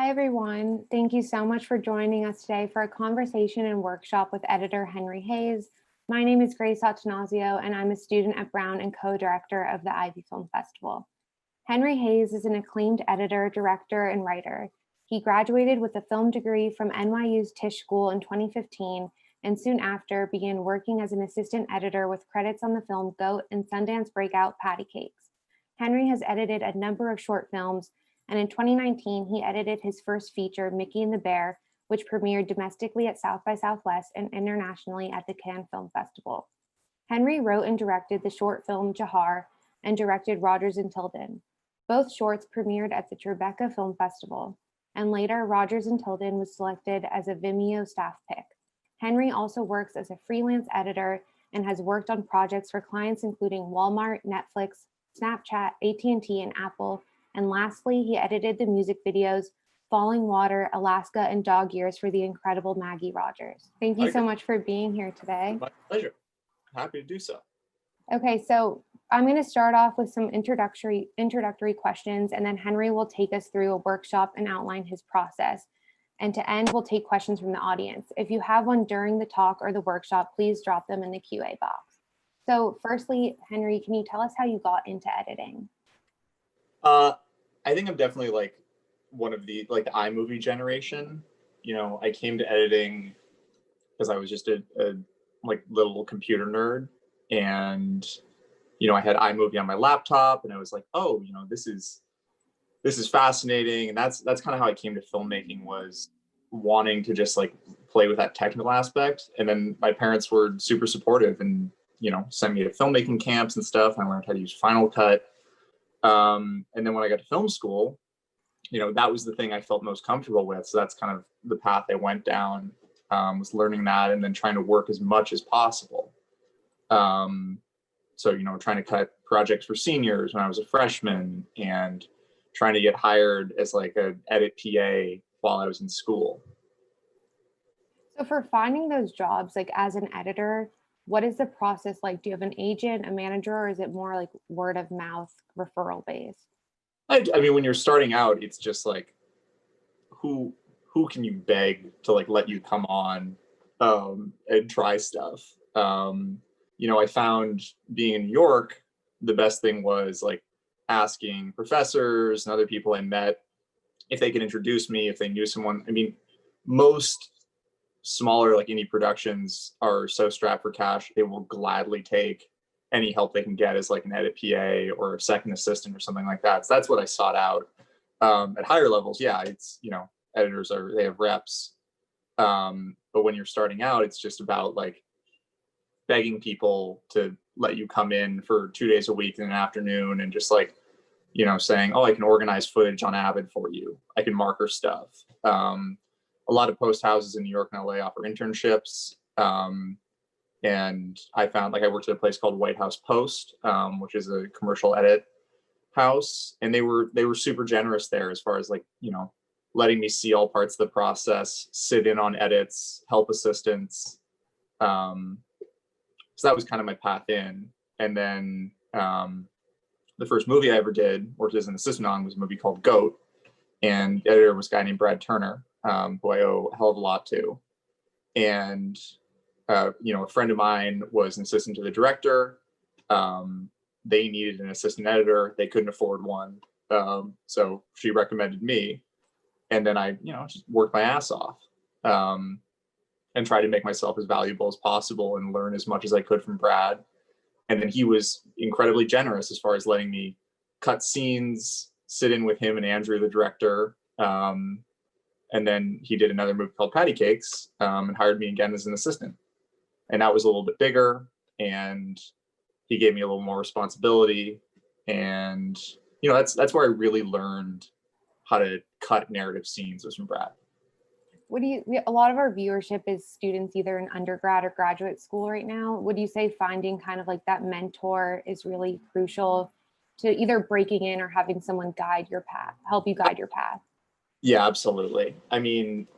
Hi, everyone. Thank you so much for joining us today for a conversation and workshop with editor Henry Hayes. My name is Grace Attanasio, and I'm a student at Brown and co-director of the Ivy Film Festival. Henry Hayes is an acclaimed editor, director, and writer. He graduated with a film degree from NYU's Tisch School in 2015, and soon after began working as an assistant editor with credits on the film Goat and Sundance breakout Patty Cakes. Henry has edited a number of short films, and in 2019, he edited his first feature, Mickey and the Bear, which premiered domestically at South by Southwest and internationally at the Cannes Film Festival. Henry wrote and directed the short film Jahar and directed Rogers and Tilden. Both shorts premiered at the Tribeca Film Festival, and later Rogers and Tilden was selected as a Vimeo staff pick. Henry also works as a freelance editor and has worked on projects for clients including Walmart, Netflix, Snapchat, AT&T, and Apple. And lastly, he edited the music videos Falling Water, Alaska, and Dog Years for the incredible Maggie Rogers. Thank you so much for being here today. My pleasure. Happy to do so. Okay, so I'm going to start off with some introductory questions, and then Henry will take us through a workshop and outline his process. And to end, we'll take questions from the audience. If you have one during the talk or the workshop, please drop them in the QA box. So firstly, Henry, can you tell us how you got into editing? I think I'm definitely like one of the iMovie generation. You know, I came to editing because I was just a little computer nerd, and I had iMovie on my laptop, and I was like, oh, this is fascinating, and that's kind of how I came to filmmaking, was wanting to just like play with that technical aspect. And then my parents were super supportive and sent me to filmmaking camps and stuff. And I learned how to use Final Cut. And then when I got to film school, that was the thing I felt most comfortable with. So that's kind of the path I went down, was learning that and then trying to work as much as possible. So, trying to cut projects for seniors when I was a freshman, and trying to get hired as like an edit PA while I was in school. So for finding those jobs, like as an editor, what is the process like? Do you have an agent, a manager, or is it more like word of mouth referral based? I mean, when you're starting out, it's just like, who can you beg to like let you come on and try stuff? I found being in New York, the best thing was like asking professors and other people I met if they could introduce me, if they knew someone. I mean, most smaller like indie productions are so strapped for cash, they will gladly take any help they can get as like an edit PA or a second assistant or something like that. So that's what I sought out. At higher levels, yeah, it's editors they have reps, but when you're starting out, it's just about like begging people to let you come in for 2 days a week in an afternoon, and just like saying, oh, I can organize footage on Avid for you, I can marker stuff. A lot of post houses in New York and LA offer internships. And I found, like, I worked at a place called White House Post, which is a commercial edit house. And they were super generous there as far as like, letting me see all parts of the process, sit in on edits, help assistants. So that was kind of my path in. And then the first movie I ever did, worked as an assistant on, was a movie called Goat. And the editor was a guy named Brad Turner, who I owe a hell of a lot to. And, a friend of mine was an assistant to the director. They needed an assistant editor. They couldn't afford one. So she recommended me. And then I, just worked my ass off and tried to make myself as valuable as possible and learn as much as I could from Brad. And then he was incredibly generous as far as letting me cut scenes, sit in with him and Andrew, the director. And then he did another movie called Patty Cakes, and hired me again as an assistant. And that was a little bit bigger, and he gave me a little more responsibility. And, that's where I really learned how to cut narrative scenes, was from Brad. A lot of our viewership is students either in undergrad or graduate school right now. Would you say finding kind of like that mentor is really crucial to either breaking in or having someone guide your path, help you guide your path? Yeah, absolutely. I mean,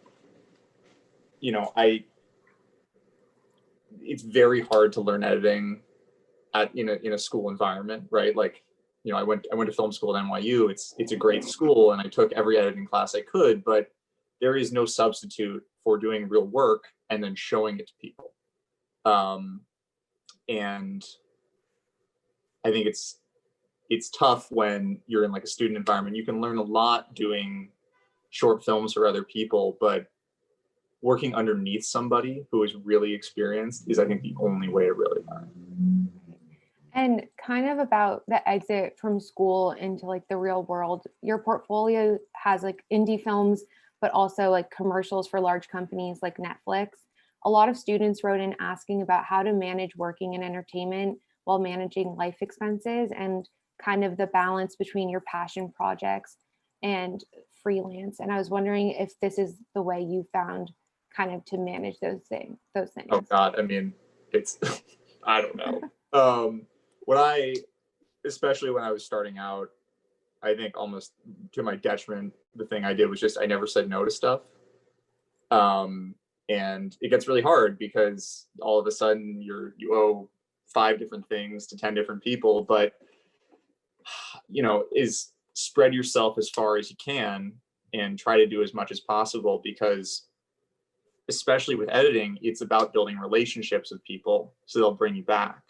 it's very hard to learn editing in a school environment, right? Like, I went to film school at NYU. It's a great school, and I took every editing class I could, but there is no substitute for doing real work and then showing it to people. And I think it's tough when you're in like a student environment. You can learn a lot doing short films for other people, but working underneath somebody who is really experienced is, I think, the only way to really learn. And kind of about the exit from school into like the real world, your portfolio has like indie films, but also like commercials for large companies like Netflix. A lot of students wrote in asking about how to manage working in entertainment while managing life expenses and kind of the balance between your passion projects and freelance. And I was wondering if this is the way you found kind of to manage those things. Oh God, I mean, it's I don't know. Especially when I was starting out, I think almost to my detriment, the thing I did was just I never said no to stuff. And it gets really hard because all of a sudden you owe 5 different things to 10 different people, but is spread yourself as far as you can and try to do as much as possible, because especially with editing, it's about building relationships with people so they'll bring you back.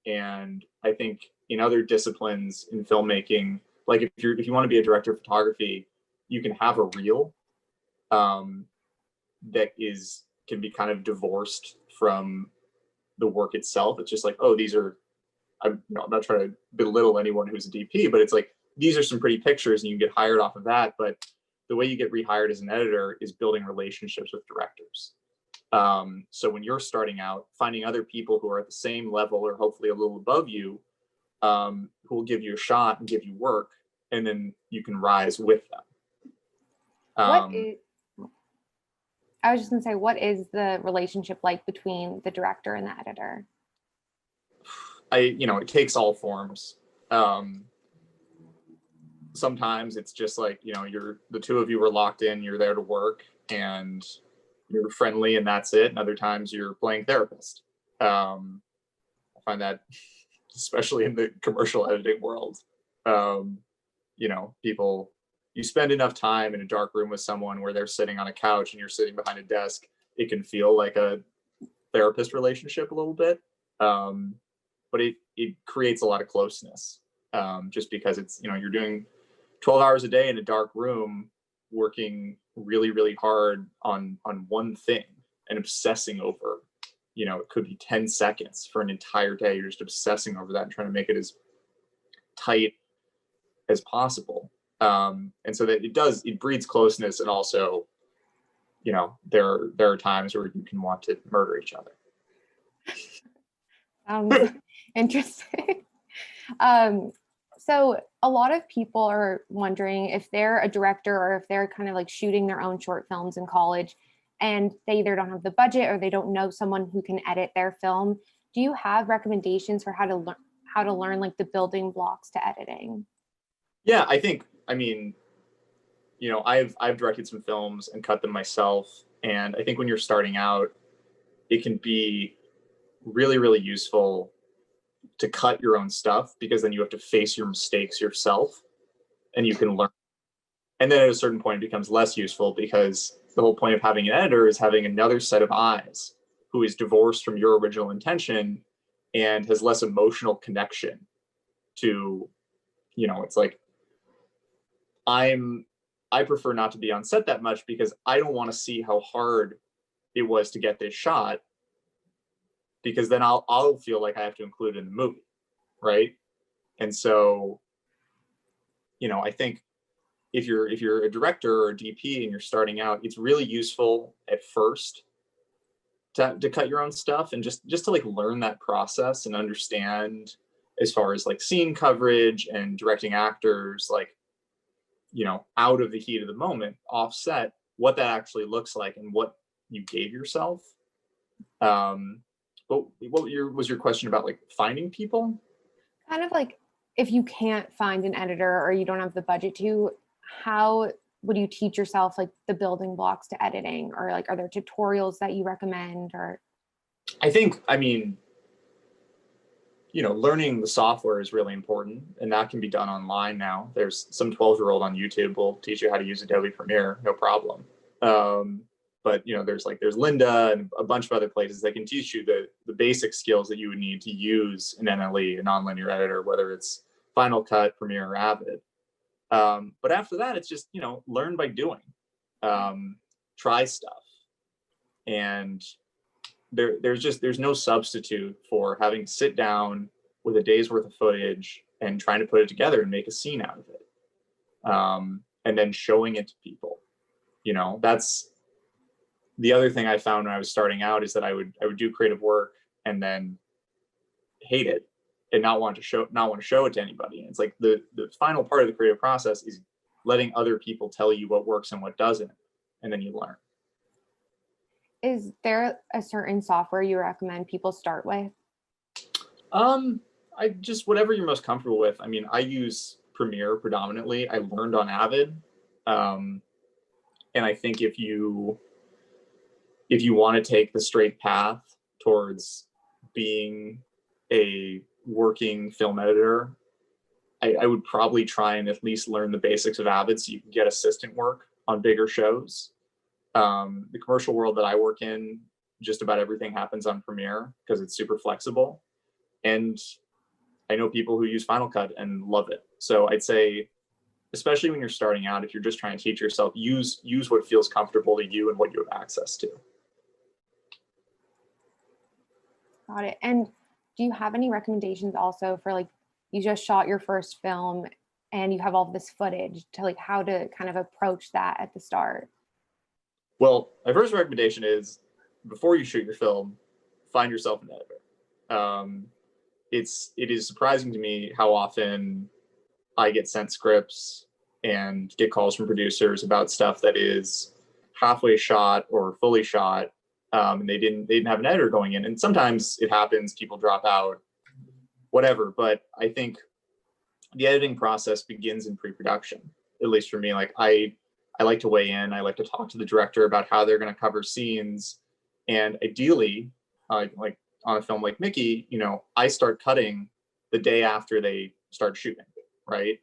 And I think in other disciplines in filmmaking, like if you want to be a director of photography, you can have a reel that can be kind of divorced from the work itself. It's just like, oh, I'm not trying to belittle anyone who's a DP, but it's like, these are some pretty pictures and you can get hired off of that. But the way you get rehired as an editor is building relationships with directors. So when you're starting out, finding other people who are at the same level or hopefully a little above you, who will give you a shot and give you work, and then you can rise with them. I was just gonna say, what is the relationship like between the director and the editor? It takes all forms. Sometimes it's just like, the two of you are locked in, you're there to work and you're friendly and that's it. And other times you're playing therapist. I find that especially in the commercial editing world, people, you spend enough time in a dark room with someone where they're sitting on a couch and you're sitting behind a desk, it can feel like a therapist relationship a little bit. But it creates a lot of closeness, just because it's, you're doing 12 hours a day in a dark room, working really, really hard on one thing and obsessing over, it could be 10 seconds for an entire day. You're just obsessing over that and trying to make it as tight as possible. And so that it breeds closeness. And also, there are times where you can want to murder each other. Interesting. So a lot of people are wondering if they're a director or if they're kind of like shooting their own short films in college and they either don't have the budget or they don't know someone who can edit their film. Do you have recommendations for how to learn like the building blocks to editing? Yeah, I've directed some films and cut them myself. And I think when you're starting out, it can be really, really useful to cut your own stuff, because then you have to face your mistakes yourself and you can learn. And then at a certain point, it becomes less useful, because the whole point of having an editor is having another set of eyes who is divorced from your original intention and has less emotional connection to, it's like, I prefer not to be on set that much because I don't want to see how hard it was to get this shot, because then I'll feel like I have to include it in the movie, right? And so, I think if you're a director or a DP and you're starting out, it's really useful at first to cut your own stuff and just to like learn that process and understand, as far as like scene coverage and directing actors, like, out of the heat of the moment, offset, what that actually looks like and what you gave yourself. But what was your question about, like finding people? Kind of like, if you can't find an editor or you don't have the budget to, how would you teach yourself like the building blocks to editing? Or like, are there tutorials that you recommend? Or I think, learning the software is really important, and that can be done online now. There's some 12-year-old on YouTube will teach you how to use Adobe Premiere, no problem. But there's Linda and a bunch of other places that can teach you the basic skills that you would need to use an NLE, a nonlinear editor, whether it's Final Cut, Premiere, or Avid. But after that, it's just learn by doing, try stuff, and there's no substitute for having to sit down with a day's worth of footage and trying to put it together and make a scene out of it, and then showing it to people. That's the other thing I found when I was starting out, is that I would do creative work and then hate it and not want to show it to anybody. And it's like the final part of the creative process is letting other people tell you what works and what doesn't, and then you learn. Is there a certain software you recommend people start with? I just, whatever you're most comfortable with. I mean, I use Premiere predominantly. I learned on Avid. And I think if you want to take the straight path towards being a working film editor, I would probably try and at least learn the basics of Avid so you can get assistant work on bigger shows. The commercial world that I work in, just about everything happens on Premiere because it's super flexible. And I know people who use Final Cut and love it. So I'd say, especially when you're starting out, if you're just trying to teach yourself, use what feels comfortable to you and what you have access to. Got it. And do you have any recommendations also for, like, you just shot your first film and you have all this footage, to like how to kind of approach that at the start? Well, my first recommendation is, before you shoot your film, find yourself an editor. It is surprising to me how often I get sent scripts and get calls from producers about stuff that is halfway shot or fully shot, and they didn't have an editor going in. And sometimes it happens, people drop out, whatever. But I think the editing process begins in pre-production, at least for me. Like I like to weigh in. I like to talk to the director about how they're going to cover scenes. And ideally, like on a film like Mickey, I start cutting the day after they start shooting, right?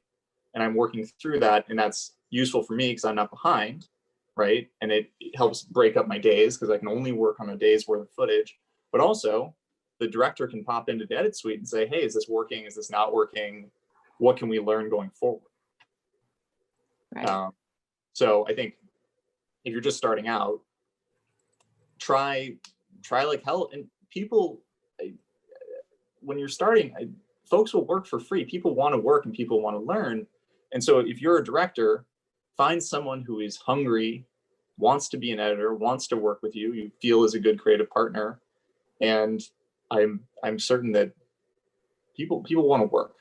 And I'm working through that, and that's useful for me because I'm not behind, right? And it helps break up my days because I can only work on a day's worth of footage. But also, the director can pop into the edit suite and say, hey, is this working? Is this not working? What can we learn going forward? Right. So I think if you're just starting out, try like hell. And people, when you're starting, folks will work for free. People want to work and people want to learn. And so if you're a director, find someone who is hungry, wants to be an editor, wants to work with you, you feel is a good creative partner. And I'm certain that people want to work.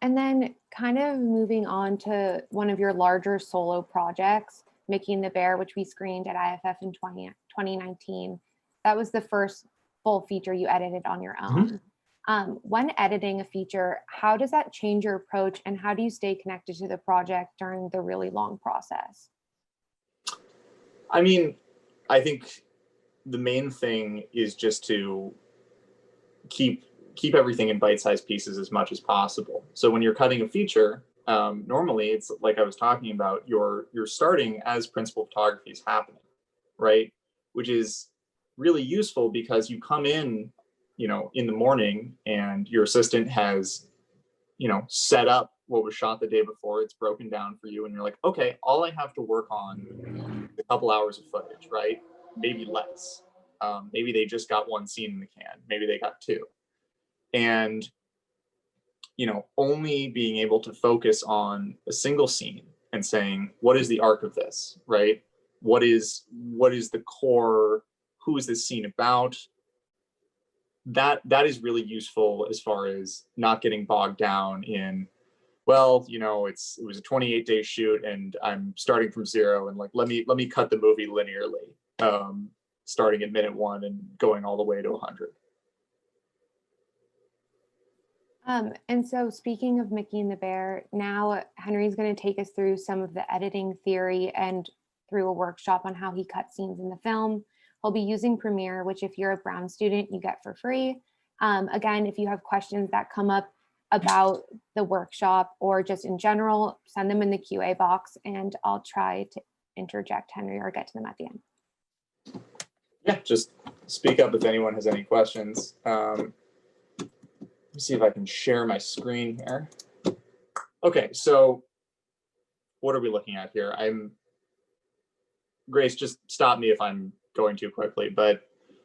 And then kind of moving on to one of your larger solo projects, Mickey and the Bear, which we screened at IFF in 2019. That was the first full feature you edited on your own. Mm-hmm. When editing a feature, how does that change your approach, and how do you stay connected to the project during the really long process? I mean, I think the main thing is just to keep everything in bite-sized pieces as much as possible. So when you're cutting a feature, normally it's like I was talking about, you're starting as principal photography is happening, right? Which is really useful because you come in, in the morning and your assistant has, set up what was shot the day before. It's broken down for you, and you're like, okay, all I have to work on is a couple hours of footage, right? Maybe less. Maybe they just got one scene in the can. Maybe they got two. And only being able to focus on a single scene and saying, what is the arc of this, right? What is the core? Who is this scene about? That is really useful as far as not getting bogged down in, well, it was a 28-day shoot and I'm starting from zero, and like let me cut the movie linearly, starting at minute 1 and going all the way to 100. And so speaking of Mickey and the Bear, now Henry's going to take us through some of the editing theory and through a workshop on how he cut scenes in the film. He'll be using Premiere, which if you're a Brown student, you get for free. Again, if you have questions that come up about the workshop or just in general, send them in the QA box and I'll try to interject, Henry, or get to them at the end. Yeah, just speak up if anyone has any questions. Let me see if I can share my screen here. Okay, so what are we looking at here? Grace, just stop me if I'm going too quickly, but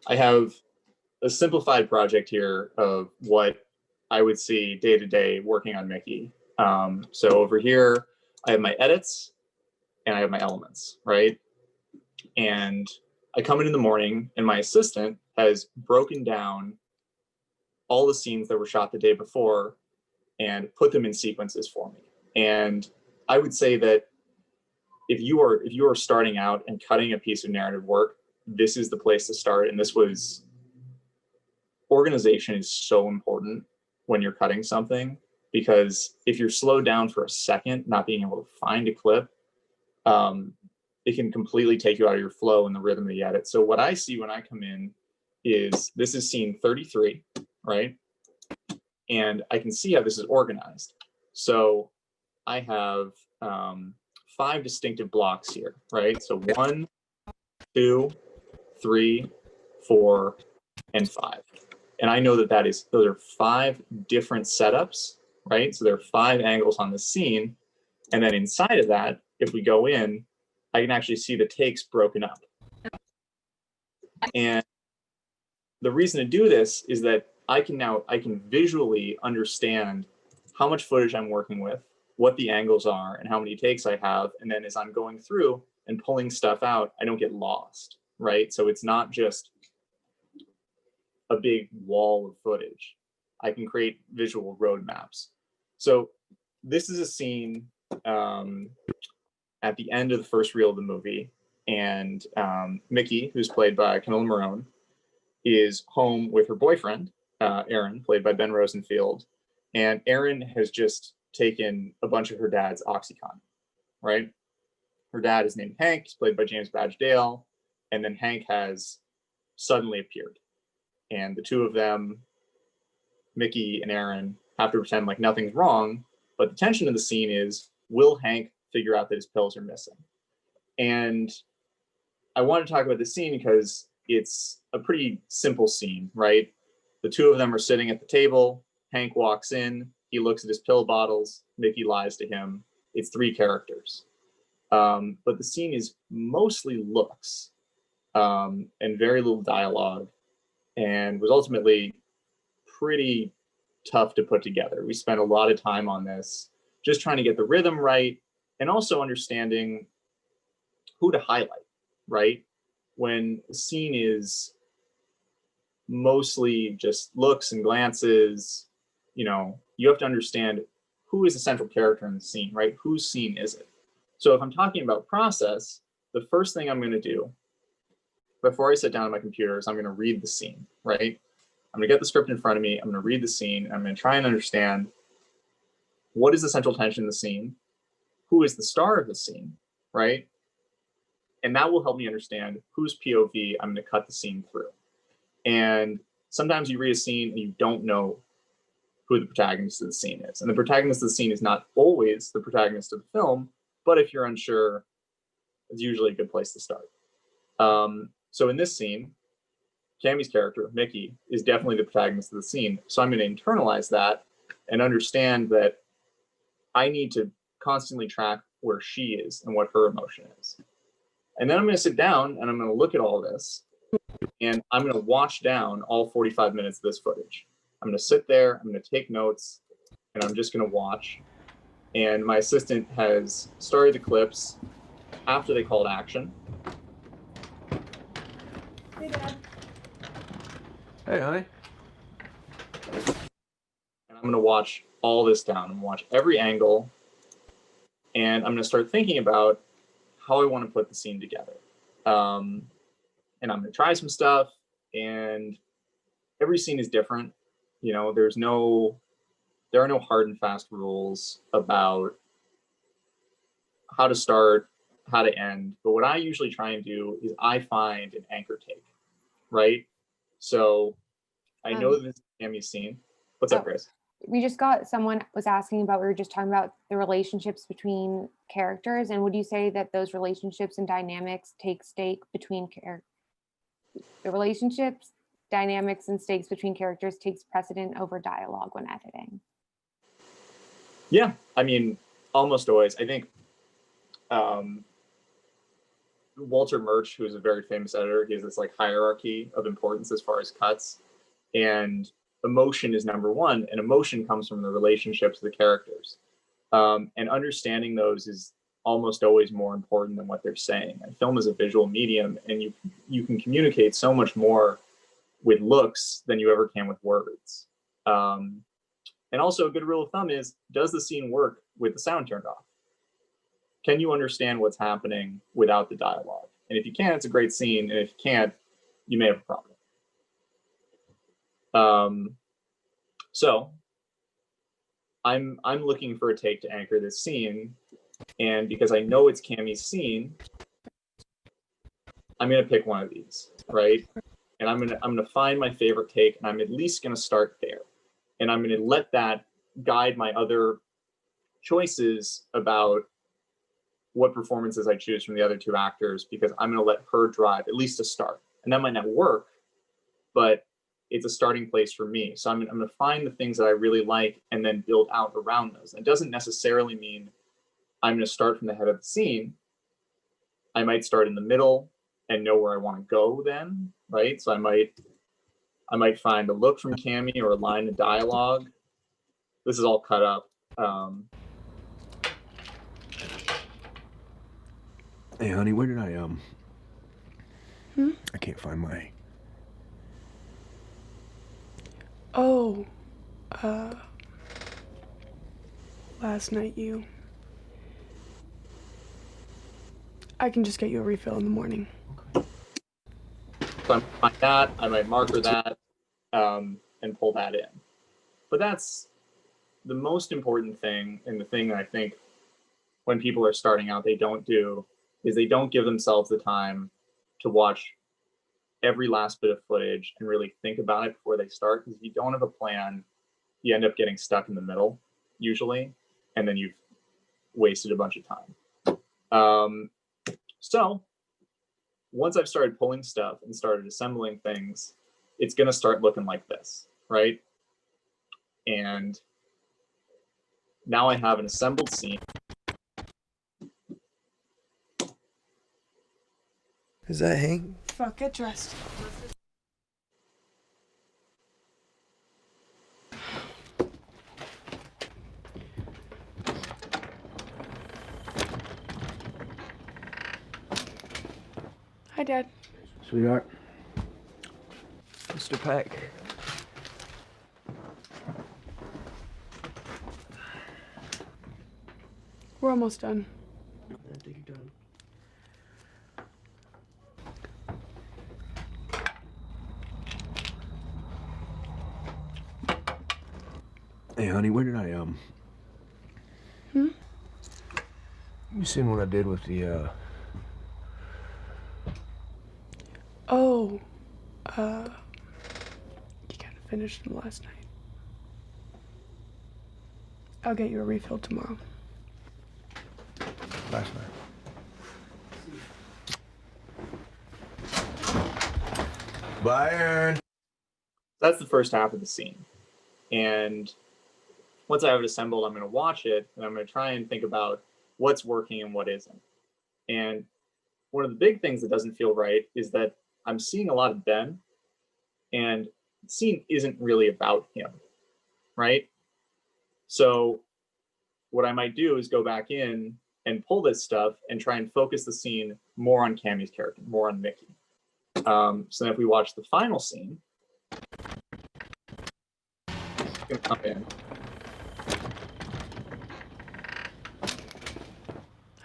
I have a simplified project here of what I would see day to day working on Mickey. So over here, I have my edits and I have my elements, right? And I come in the morning and my assistant has broken down all the scenes that were shot the day before and put them in sequences for me. And I would say that if you are starting out and cutting a piece of narrative work, this is the place to start. And organization is so important when you're cutting something, because if you're slowed down for a second, not being able to find a clip, it can completely take you out of your flow and the rhythm of the edit. So what I see when I come in is this is scene 33, right? And I can see how this is organized. So I have 5 distinctive blocks here, right? So 1, 2, 3, 4, and 5. And I know that those are 5 different setups, right? So there are 5 angles on the scene. And then inside of that, if we go in, I can actually see the takes broken up. And the reason to do this is that I can visually understand how much footage I'm working with, what the angles are, and how many takes I have. And then as I'm going through and pulling stuff out, I don't get lost, right? So it's not just a big wall of footage. I can create visual roadmaps. So this is a scene at the end of the first reel of the movie, and Mickey, who's played by Camilla Morone, is home with her boyfriend, Aaron, played by Ben Rosenfield, and Aaron has just taken a bunch of her dad's OxyContin, right? Her dad is named Hank, he's played by James Badge Dale, and then Hank has suddenly appeared. And the two of them, Mickey and Aaron, have to pretend like nothing's wrong, but the tension of the scene is, will Hank figure out that his pills are missing? And I want to talk about this scene because it's a pretty simple scene, right? The two of them are sitting at the table. Hank walks in, he looks at his pill bottles, Mickey lies to him. It's 3 characters. But the scene is mostly looks and very little dialogue, and was ultimately pretty tough to put together. We spent a lot of time on this, just trying to get the rhythm right, and also understanding who to highlight, right? When the scene is mostly just looks and glances, you have to understand who is the central character in the scene, right? Whose scene is it? So if I'm talking about process, the first thing I'm going to do before I sit down at my computer is I'm going to read the scene, right? I'm going to get the script in front of me. I'm going to read the scene. I'm going to try and understand what is the central tension in the scene, who is the star of the scene, right? And that will help me understand whose POV I'm going to cut the scene through. And sometimes you read a scene and you don't know who the protagonist of the scene is. And the protagonist of the scene is not always the protagonist of the film, but if you're unsure, it's usually a good place to start. So in this scene, Cammy's character, Mickey, is definitely the protagonist of the scene. So I'm going to internalize that and understand that I need to constantly track where she is and what her emotion is. And then I'm going to sit down and I'm going to look at all this, and I'm going to watch down all 45 minutes of this footage. I'm going to sit there, I'm going to take notes, and I'm just going to watch. And my assistant has started the clips after they called action. Hey, Dad. Hey, honey. And I'm going to watch all this down. I'm going to watch every angle, and I'm going to start thinking about how I want to put the scene together. And I'm going to try some stuff, and every scene is different. There are no hard and fast rules about how to start how to end, but what I usually try and do is I find an anchor take, right? So I know this can be seen. What's up, Grace? We just got, someone was asking about, we were just talking about the relationships between characters, and would you say that those relationships and dynamics take stake between the relationships, dynamics, and stakes between characters takes precedent over dialogue when editing? Yeah, I mean, almost always. I think Walter Murch, who's a very famous editor, he has this like hierarchy of importance as far as cuts, and emotion is number one, and emotion comes from the relationships of the characters, and understanding those is almost always more important than what they're saying. And film is a visual medium, and you can communicate so much more with looks than you ever can with words. And also a good rule of thumb is, does the scene work with the sound turned off? Can you understand what's happening without the dialogue? And if you can, it's a great scene. And if you can't, you may have a problem. So I'm looking for a take to anchor this scene. And because I know it's Cammy's scene, I'm gonna pick one of these, right? And I'm gonna find my favorite take, and I'm at least gonna start there. And I'm gonna let that guide my other choices about what performances I choose from the other two actors, because I'm going to let her drive at least a start. And that might not work, but it's a starting place for me. So I'm going to find the things that I really like and then build out around those. And it doesn't necessarily mean I'm going to start from the head of the scene. I might start in the middle and know where I want to go then, right? So I might find a look from Cammy or a line of dialogue. This is all cut up. Hey, honey, where did I I can't find my... Oh, last night I can just get you a refill in the morning. So I might find that, I might marker that, and pull that in. But that's the most important thing, and the thing that I think when people are starting out they don't do, is they don't give themselves the time to watch every last bit of footage and really think about it before they start. Because if you don't have a plan, you end up getting stuck in the middle usually, and then you've wasted a bunch of time. So once I've started pulling stuff and started assembling things, it's going to start looking like this, right? And now I have an assembled scene. Is that Hank? Fuck, get dressed. Hi, Dad. Sweetheart. Mr. Peck. We're almost done. I think you're done. Hey, honey, where did I You seen what I did with the Oh, you kind of finished them last night. I'll get you a refill tomorrow. last night? Byron. That's the first half of the scene. And once I have it assembled, I'm going to watch it and I'm going to try and think about what's working and what isn't. And one of the big things that doesn't feel right is that I'm seeing a lot of Ben, and the scene isn't really about him, right? So what I might do is go back in and pull this stuff and try and focus the scene more on Cammy's character, more on Mickey. So if we watch the final scene, it's going to come in.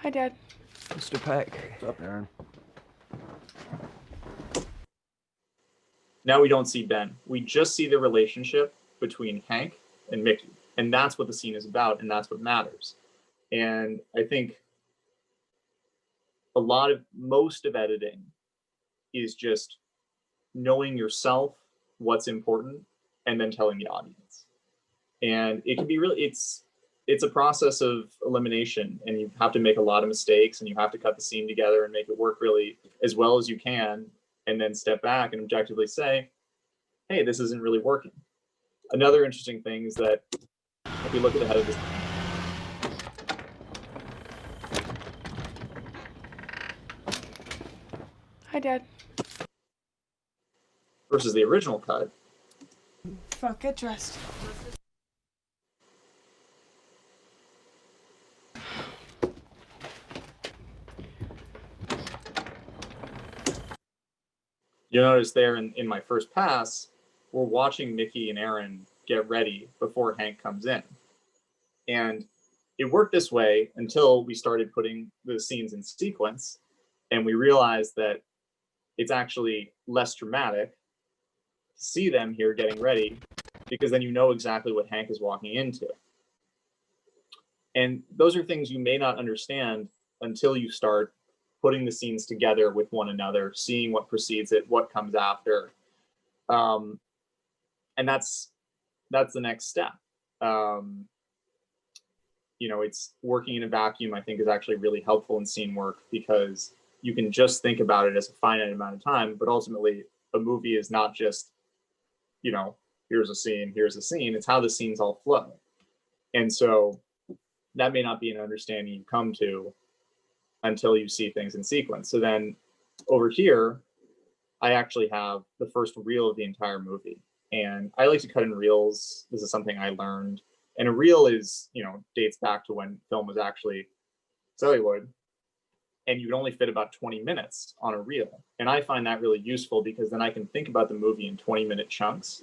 Hi, Dad. Mr. Peck. What's up, Aaron? Now we don't see Ben. We just see the relationship between Hank and Mickey. And that's what the scene is about, and that's what matters. And I think most of editing is just knowing yourself, what's important, and then telling the audience. And it can be really, it's a process of elimination, and you have to make a lot of mistakes, and you have to cut the scene together and make it work really as well as you can, and then step back and objectively say, hey, this isn't really working. Another interesting thing is that if you look at the head of this, Hi, Dad. versus the original cut, Fuck, get dressed. you notice there in my first pass, we're watching Mickey and Aaron get ready before Hank comes in. And it worked this way until we started putting the scenes in sequence, and we realized that it's actually less dramatic to see them here getting ready, because then you know exactly what Hank is walking into. And those are things you may not understand until you start putting the scenes together with one another, seeing what precedes it, what comes after. And that's the next step. It's working in a vacuum, I think, is actually really helpful in scene work, because you can just think about it as a finite amount of time, but ultimately a movie is not just, here's a scene, it's how the scenes all flow. And so that may not be an understanding you come to until you see things in sequence. So then over here, I actually have the first reel of the entire movie. And I like to cut in reels. This is something I learned. And a reel is, dates back to when film was actually celluloid. And you can only fit about 20 minutes on a reel. And I find that really useful, because then I can think about the movie in 20-minute chunks.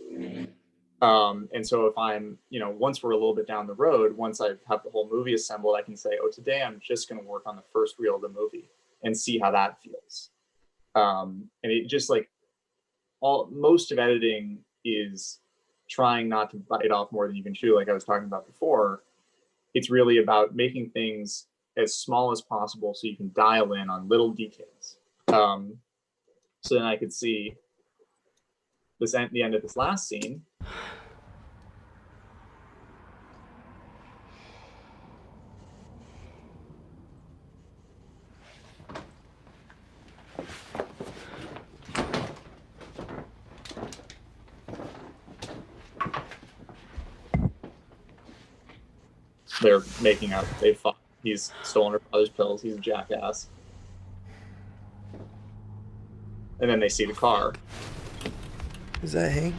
And so if I'm, once we're a little bit down the road, once I have the whole movie assembled, I can say, oh, today I'm just going to work on the first reel of the movie and see how that feels. And it just most of editing is trying not to bite off more than you can chew, like I was talking about before. It's really about making things as small as possible so you can dial in on little details. So then I could see the end of this last scene. They're making out. They fought. He's stolen her father's pills. He's a jackass. And then they see the car. Is that Hank?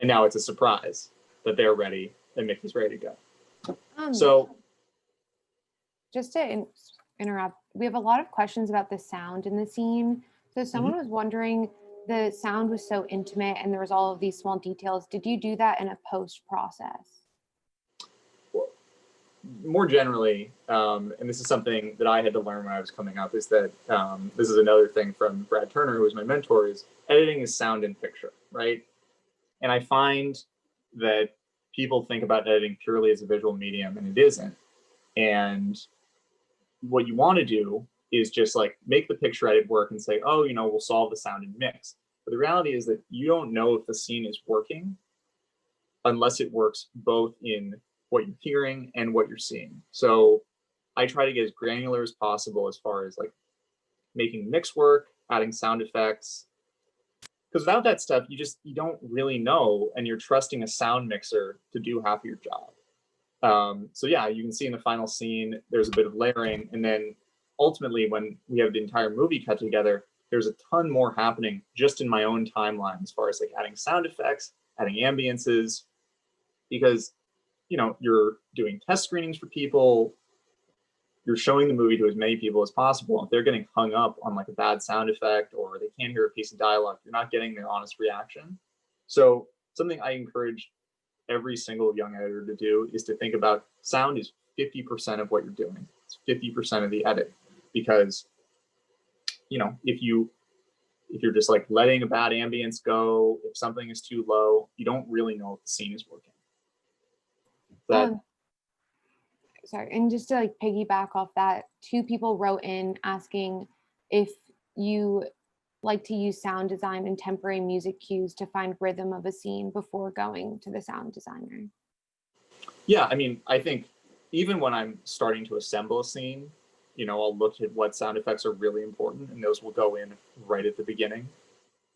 And now it's a surprise that they're ready and Mickey's ready to go. So just to interrupt, we have a lot of questions about the sound in the scene. So someone was wondering, the sound was so intimate and there was all of these small details. Did you do that in a post process? More generally, and this is something that I had to learn when I was coming up, is that this is another thing from Brad Turner, who was my mentor, is editing is sound and picture, right? And I find that people think about editing purely as a visual medium, and it isn't. And what you want to do is just make the picture edit work and say, oh, we'll solve the sound and mix. But the reality is that you don't know if the scene is working unless it works both in what you're hearing and what you're seeing. So I try to get as granular as possible as far as making mix work, adding sound effects. Because without that stuff, you don't really know, and you're trusting a sound mixer to do half of your job. So yeah, you can see in the final scene, there's a bit of layering, and then ultimately when we have the entire movie cut together, there's a ton more happening just in my own timeline as far as adding sound effects, adding ambiances, because you're doing test screenings for people, you're showing the movie to as many people as possible. If they're getting hung up on a bad sound effect, or they can't hear a piece of dialogue, you're not getting their honest reaction. So something I encourage every single young editor to do is to think about sound is 50% of what you're doing. It's 50% of the edit, because if if you're just like letting a bad ambience go, if something is too low, you don't really know if the scene is working. Sorry, and just to like piggyback off that, 2 people wrote in asking if you like to use sound design and temporary music cues to find rhythm of a scene before going to the sound designer. Yeah, I mean, I think even when I'm starting to assemble a scene, I'll look at what sound effects are really important, and those will go in right at the beginning.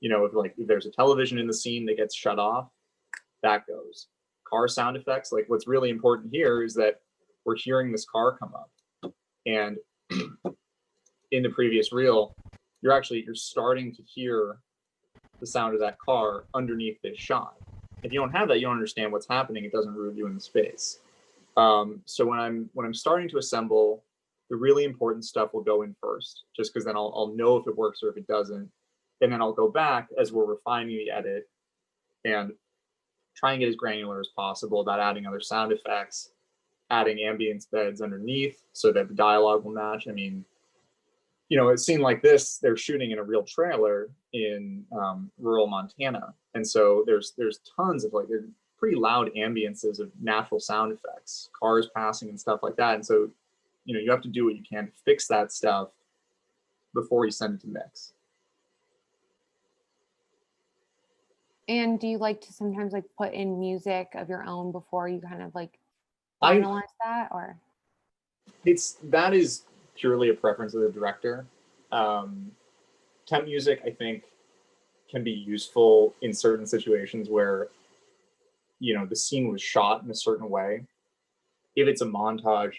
If there's a television in the scene that gets shut off, that goes. Car sound effects, like what's really important here is that we're hearing this car come up. And in the previous reel, you're starting to hear the sound of that car underneath this shot. If you don't have that, you don't understand what's happening. It doesn't root you in the space. So when I'm starting to assemble, the really important stuff will go in first, just because then I'll know if it works or if it doesn't. And then I'll go back as we're refining the edit and try and get as granular as possible about adding other sound effects, adding ambience beds underneath so that the dialogue will match. I mean, a scene like this, they're shooting in a real trailer in rural Montana. And so there's tons of there's pretty loud ambiences of natural sound effects, cars passing and stuff like that. And so, you have to do what you can to fix that stuff before you send it to mix. And do you like to sometimes like put in music of your own before you kind of like finalize that, or? That is purely a preference of the director. Temp music, I think, can be useful in certain situations where, the scene was shot in a certain way. If it's a montage,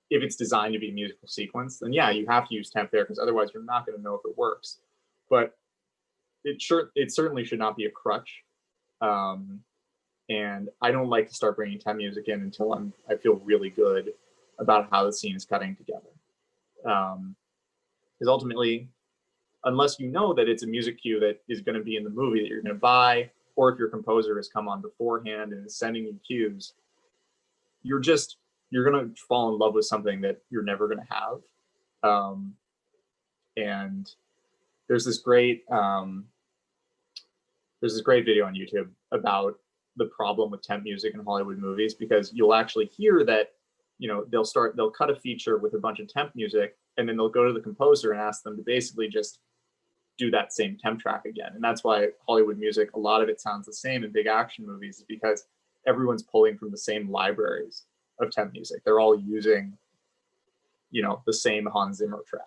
if it's designed to be a musical sequence, then yeah, you have to use temp there because otherwise you're not going to know if it works. But it certainly should not be a crutch. And I don't like to start bringing temp music in until I feel really good about how the scene is cutting together. Because ultimately, unless you know that it's a music cue that is going to be in the movie that you're going to buy, or if your composer has come on beforehand and is sending you cues, you're going to fall in love with something that you're never going to have. And there's this great video on YouTube about the problem with temp music in Hollywood movies, because you'll actually hear that, they'll cut a feature with a bunch of temp music, and then they'll go to the composer and ask them to basically just do that same temp track again. And that's why Hollywood music, a lot of it sounds the same in big action movies, is because everyone's pulling from the same libraries of temp music. They're all using, the same Hans Zimmer track.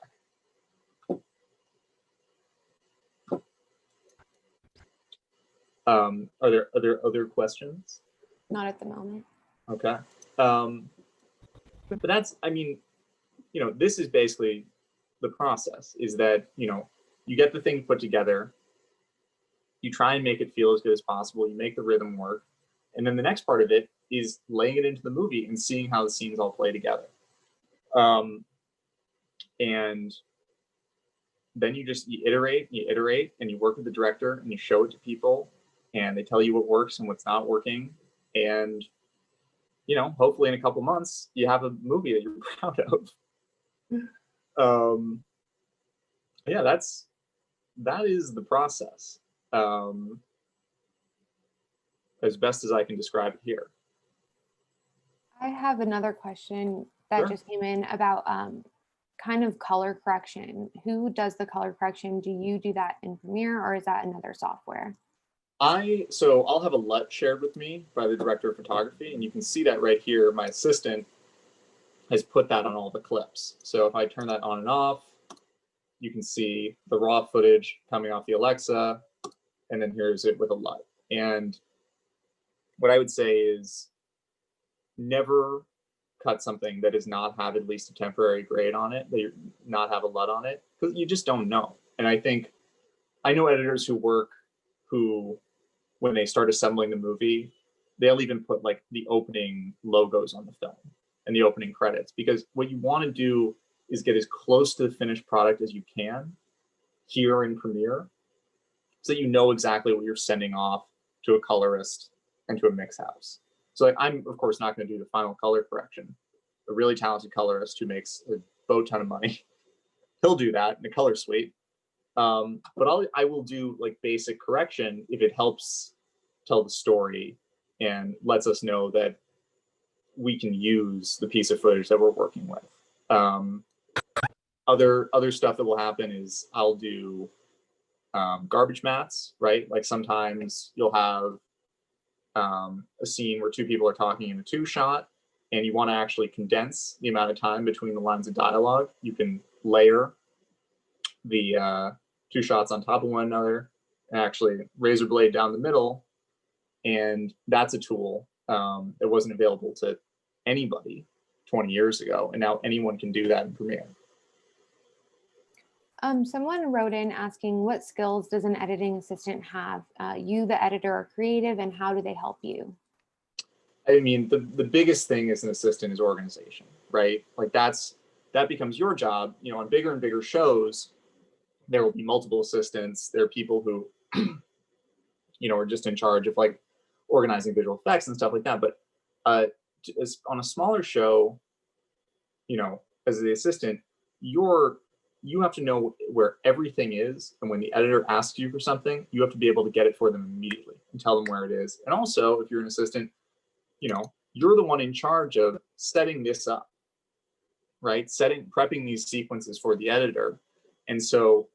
Are there other questions? Not at the moment. Okay. But that's, this is basically the process, is that, you get the thing put together, you try and make it feel as good as possible, you make the rhythm work, and then the next part of it is laying it into the movie and seeing how the scenes all play together. And then you iterate, and you work with the director, and you show it to people, and they tell you what works and what's not working. And, hopefully in a couple months, you have a movie that you're proud of. Yeah, that is the process, as best as I can describe it here. I have another question that Sure. just came in about kind of color correction. Who does the color correction? Do you do that in Premiere, or is that another software? So I'll have a LUT shared with me by the director of photography, and you can see that right here. My assistant has put that on all the clips. So if I turn that on and off, you can see the raw footage coming off the Alexa, and then here's it with a LUT. And what I would say is never cut something that does not have at least a temporary grade on it, that you not have a LUT on it, because you just don't know. And I know editors who, when they start assembling the movie, they'll even put like the opening logos on the film and the opening credits, because what you want to do is get as close to the finished product as you can here in Premiere, so that you know exactly what you're sending off to a colorist and to a mix house. So I'm of course not going to do the final color correction. A really talented colorist who makes a boat ton of money, he'll do that in a color suite. But I will do like basic correction if it helps tell the story and lets us know that we can use the piece of footage that we're working with. Other stuff that will happen is I'll do garbage mats, right? Like sometimes you'll have a scene where two people are talking in a two shot and you want to actually condense the amount of time between the lines of dialogue. You can layer the two shots on top of one another and actually razor blade down the middle. And that's a tool that wasn't available to anybody 20 years ago. And now anyone can do that in Premiere. Someone wrote in asking, what skills does an editing assistant have? You, the editor, are creative, and how do they help you? I mean, the biggest thing as an assistant is organization, right? Like that becomes your job. You know, on bigger and bigger shows, there will be multiple assistants. There are people who, you know, are just in charge of like organizing visual effects and stuff like that. But as on a smaller show, you know, as the assistant, you have to know where everything is. And when the editor asks you for something, you have to be able to get it for them immediately and tell them where it is. And also, if you're an assistant, you know, you're the one in charge of setting this up, right? Prepping these sequences for the editor. And so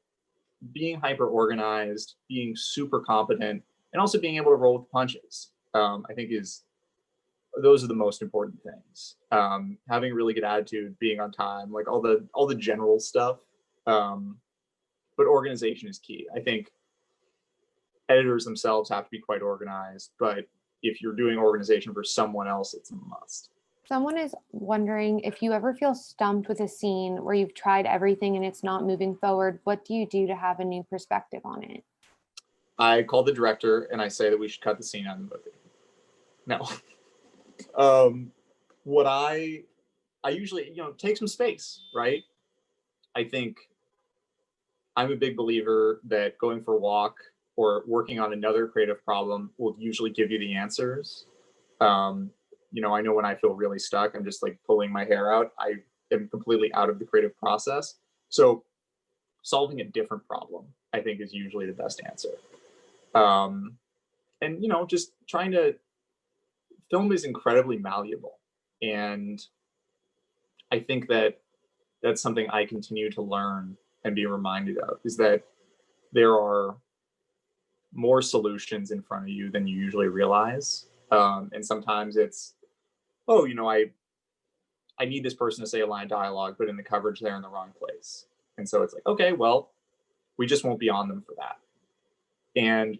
being hyper organized, being super competent, and also being able to roll with the punches, I think those are the most important things. Having a really good attitude, being on time, like all the general stuff. But organization is key. I think editors themselves have to be quite organized, but if you're doing organization for someone else, it's a must. Someone is wondering if you ever feel stumped with a scene where you've tried everything and it's not moving forward. What do you do to have a new perspective on it? I call the director and I say that we should cut the scene out of the movie. No. What I usually, you know, take some space, right? I think I'm a big believer that going for a walk or working on another creative problem will usually give you the answers. You know, I know when I feel really stuck, I'm just like pulling my hair out. I am completely out of the creative process. So solving a different problem, I think, is usually the best answer. And, you know, just film is incredibly malleable. And I think that that's something I continue to learn and be reminded of, is that there are more solutions in front of you than you usually realize. And sometimes it's, oh, you know, I need this person to say a line of dialogue, but in the coverage, they're in the wrong place. And so it's like, okay, well, we just won't be on them for that. And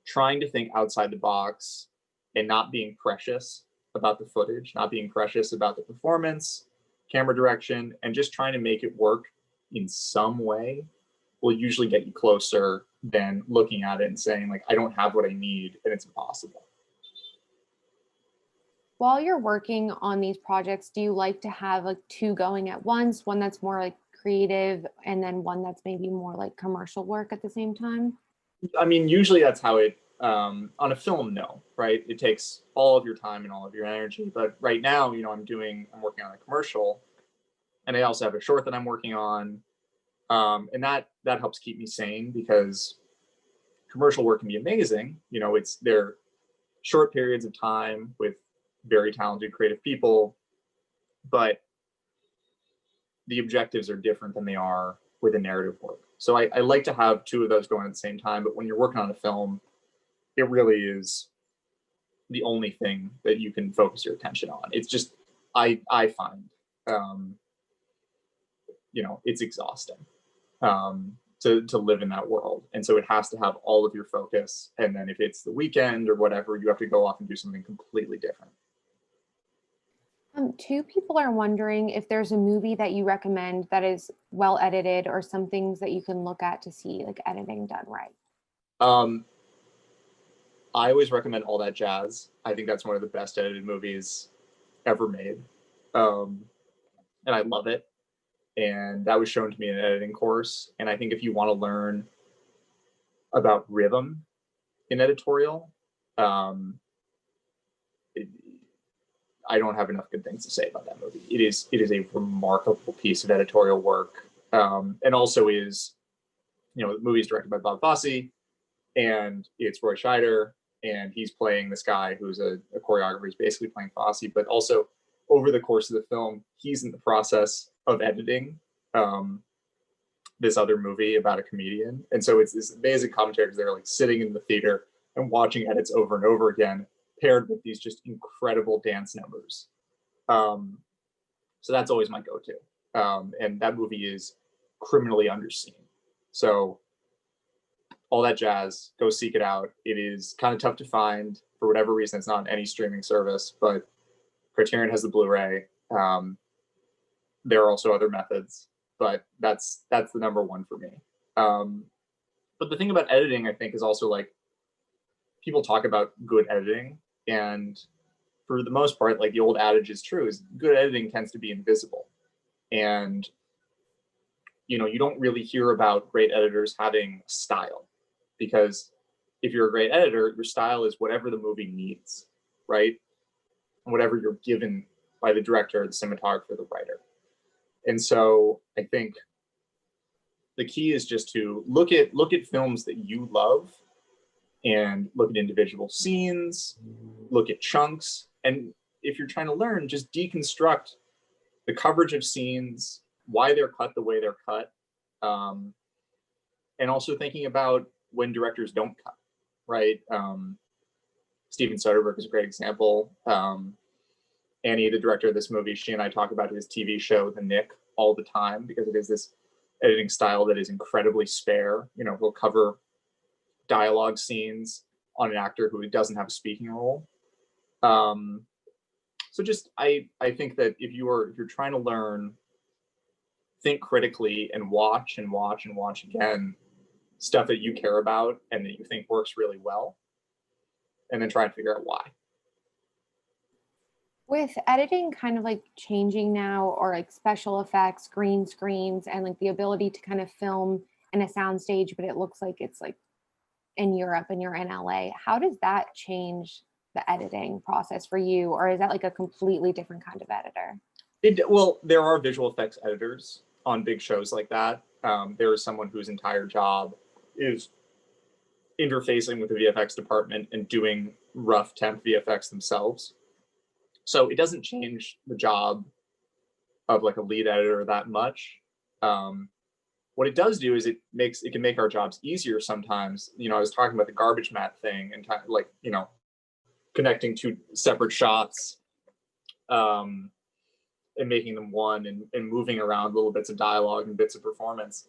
trying to think outside the box and not being precious about the footage, not being precious about the performance, camera direction, and just trying to make it work in some way will usually get you closer than looking at it and saying, like, I don't have what I need and it's impossible. While you're working on these projects, do you like to have like two going at once, one that's more like creative and then one that's maybe more like commercial work at the same time? I mean, usually that's how it, on a film, no, right? It takes all of your time and all of your energy. But right now, you know, I'm working on a commercial, and I also have a short that I'm working on. And that helps keep me sane, because commercial work can be amazing. You know, they're short periods of time with very talented creative people, but the objectives are different than they are with a narrative work. So I like to have two of those going at the same time, but when you're working on a film, it really is the only thing that you can focus your attention on. It's just, I find, you know, it's exhausting to live in that world. And so it has to have all of your focus. And then if it's the weekend or whatever, you have to go off and do something completely different. Two people are wondering if there's a movie that you recommend that is well edited, or some things that you can look at to see like editing done right. I always recommend All That Jazz. I think that's one of the best edited movies ever made. And I love it. And that was shown to me in an editing course. And I think if you want to learn about rhythm in editorial, I don't have enough good things to say about that movie. It is a remarkable piece of editorial work, and also is the movie is directed by Bob Fosse, and it's Roy Scheider, and he's playing this guy who's a choreographer. He's basically playing Fosse, but also over the course of the film, he's in the process of editing this other movie about a comedian. And so it's this amazing commentary because they're like sitting in the theater and watching edits over and over again, paired with these just incredible dance numbers. So that's always my go-to. And that movie is criminally underseen. So all that jazz, go seek it out. It is kind of tough to find for whatever reason. It's not on any streaming service, but Criterion has the Blu-ray. There are also other methods, but that's the number one for me. But the thing about editing, I think, is also like people talk about good editing, and for the most part, like the old adage is true, is good editing tends to be invisible. And you don't really hear about great editors having style, because if you're a great editor, your style is whatever the movie needs, right? Whatever you're given by the director, the cinematographer, the writer. And so I think the key is just to look at films that you love and look at individual scenes, look at chunks. And if you're trying to learn, just deconstruct the coverage of scenes, why they're cut the way they're cut. And also thinking about when directors don't cut, right? Steven Soderbergh is a great example. Annie, the director of this movie, she and I talk about his TV show, The Nick, all the time, because it is this editing style that is incredibly spare. He'll cover dialogue scenes on an actor who doesn't have a speaking role. So just, I think that if you're trying to learn, think critically and watch and watch and watch again stuff that you care about and that you think works really well, and then try and figure out why. With editing kind of like changing now, or like special effects, green screens, and like the ability to kind of film in a soundstage, but it looks like it's like in Europe and you're in LA, how does that change the editing process for you? Or is that like a completely different kind of editor? Well, there are visual effects editors on big shows like that. There is someone whose entire job is interfacing with the VFX department and doing rough temp VFX themselves. So it doesn't change the job of like a lead editor that much. What it does do is it can make our jobs easier sometimes. I was talking about the garbage mat thing and kind of like, connecting two separate shots and making them one, and moving around little bits of dialogue and bits of performance.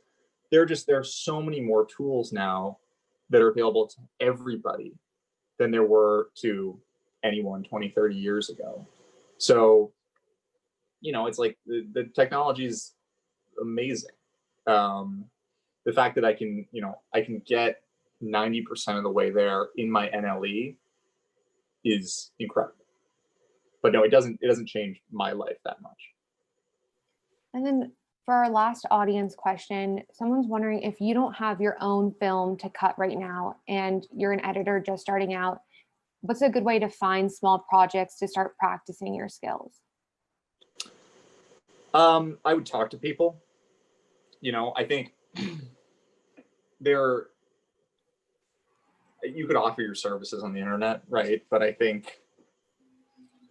There are so many more tools now that are available to everybody than there were to anyone 20, 30 years ago. So, it's like the technology is amazing. The fact that I can get 90% of the way there in my NLE is incredible. But no, it doesn't change my life that much. And then for our last audience question, someone's wondering, if you don't have your own film to cut right now and you're an editor just starting out, what's a good way to find small projects to start practicing your skills? I would talk to people. I think you could offer your services on the internet, right? But I think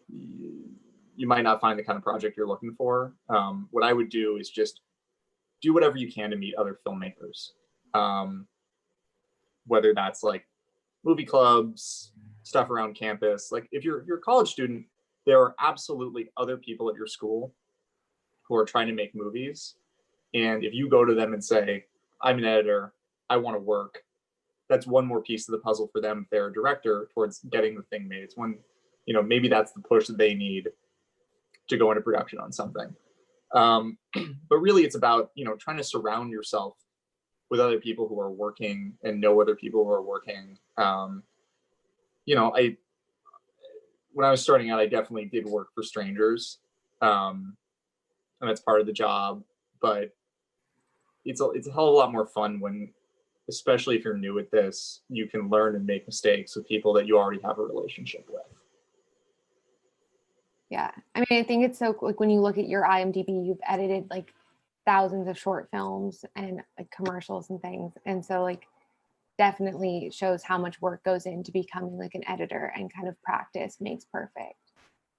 you might not find the kind of project you're looking for. What I would do is just do whatever you can to meet other filmmakers. Whether that's like movie clubs, stuff around campus. Like if you're a college student, there are absolutely other people at your school who are trying to make movies. And if you go to them and say, I'm an editor, I want to work, that's one more piece of the puzzle for them if they're a director towards getting the thing made. It's one, maybe that's the push that they need to go into production on something. But really it's about, trying to surround yourself with other people who are working and know other people who are working. When I was starting out, I definitely did work for strangers. And that's part of the job, but it's a hell of a lot more fun when, especially if you're new at this, you can learn and make mistakes with people that you already have a relationship with. Yeah. I mean, I think it's so like when you look at your IMDb, you've edited like thousands of short films and like commercials and things. And so like definitely shows how much work goes into becoming like an editor, and kind of practice makes perfect.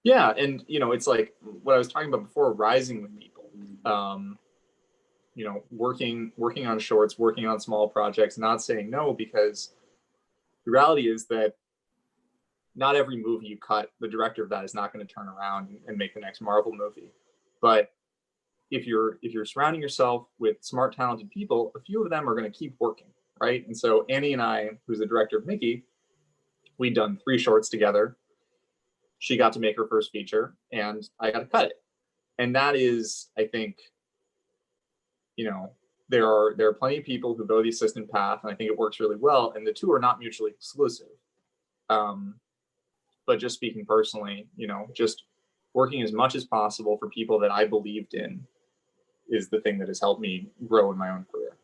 Yeah, and it's like what I was talking about before, rising with people. Working on shorts, working on small projects, not saying no, because the reality is that not every movie you cut, the director of that is not going to turn around and make the next Marvel movie. But if you're surrounding yourself with smart, talented people, a few of them are going to keep working, right? And so Annie and I, who's the director of Mickey, we'd done 3 shorts together. She got to make her first feature, and I got to cut it. And that is, I think, there are plenty of people who go the assistant path, and I think it works really well. And the two are not mutually exclusive. But just speaking personally, just working as much as possible for people that I believed in is the thing that has helped me grow in my own career.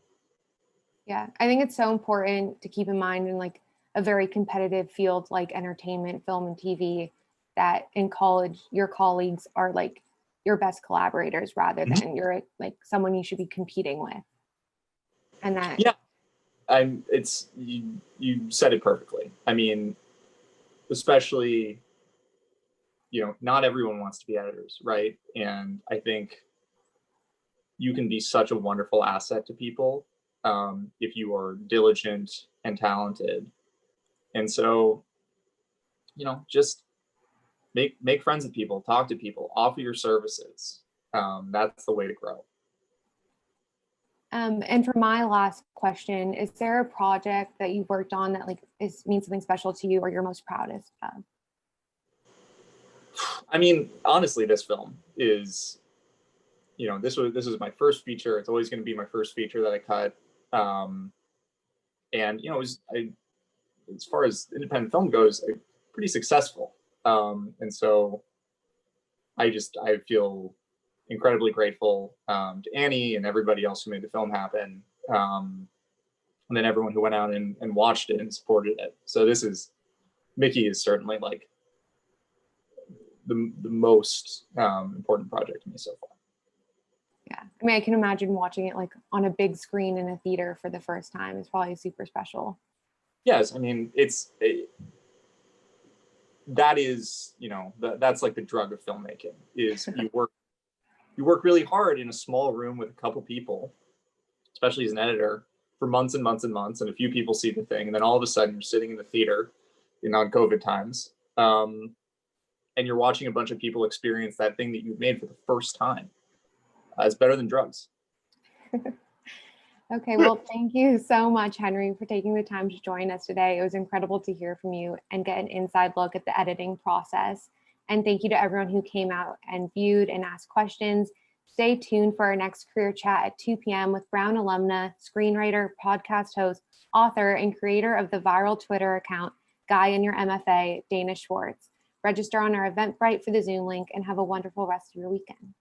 Yeah, I think it's so important to keep in mind in like a very competitive field like entertainment, film, and TV, that in college, your colleagues are like your best collaborators rather than you're like someone you should be competing with. And that, yeah, you said it perfectly. I mean, especially, not everyone wants to be editors, right? And I think you can be such a wonderful asset to people if you are diligent and talented. And so, just make friends with people, talk to people, offer your services. That's the way to grow. and for my last question, is there a project that you worked on that like means something special to you or you're most proudest of? I mean, honestly, this film is, this was my first feature. It's always going to be my first feature that I cut. And as far as independent film goes, pretty successful. And so I feel incredibly grateful to Annie and everybody else who made the film happen. And then everyone who went out and watched it and supported it. So Mickey is certainly like the most important project to me so far. Yeah, I mean, I can imagine watching it like on a big screen in a theater for the first time. It's probably super special. Yes, I mean, that is, that's like the drug of filmmaking, is you work really hard in a small room with a couple people, especially as an editor, for months and months and months, and a few people see the thing, and then all of a sudden you're sitting in the theater in non-COVID times, and you're watching a bunch of people experience that thing that you've made for the first time. It's better than drugs. Okay, well, thank you so much, Henry, for taking the time to join us today. It was incredible to hear from you and get an inside look at the editing process. And thank you to everyone who came out and viewed and asked questions. Stay tuned for our next career chat at 2 p.m. with Brown alumna, screenwriter, podcast host, author, and creator of the viral Twitter account, Guy in Your MFA, Dana Schwartz. Register on our Eventbrite for the Zoom link and have a wonderful rest of your weekend.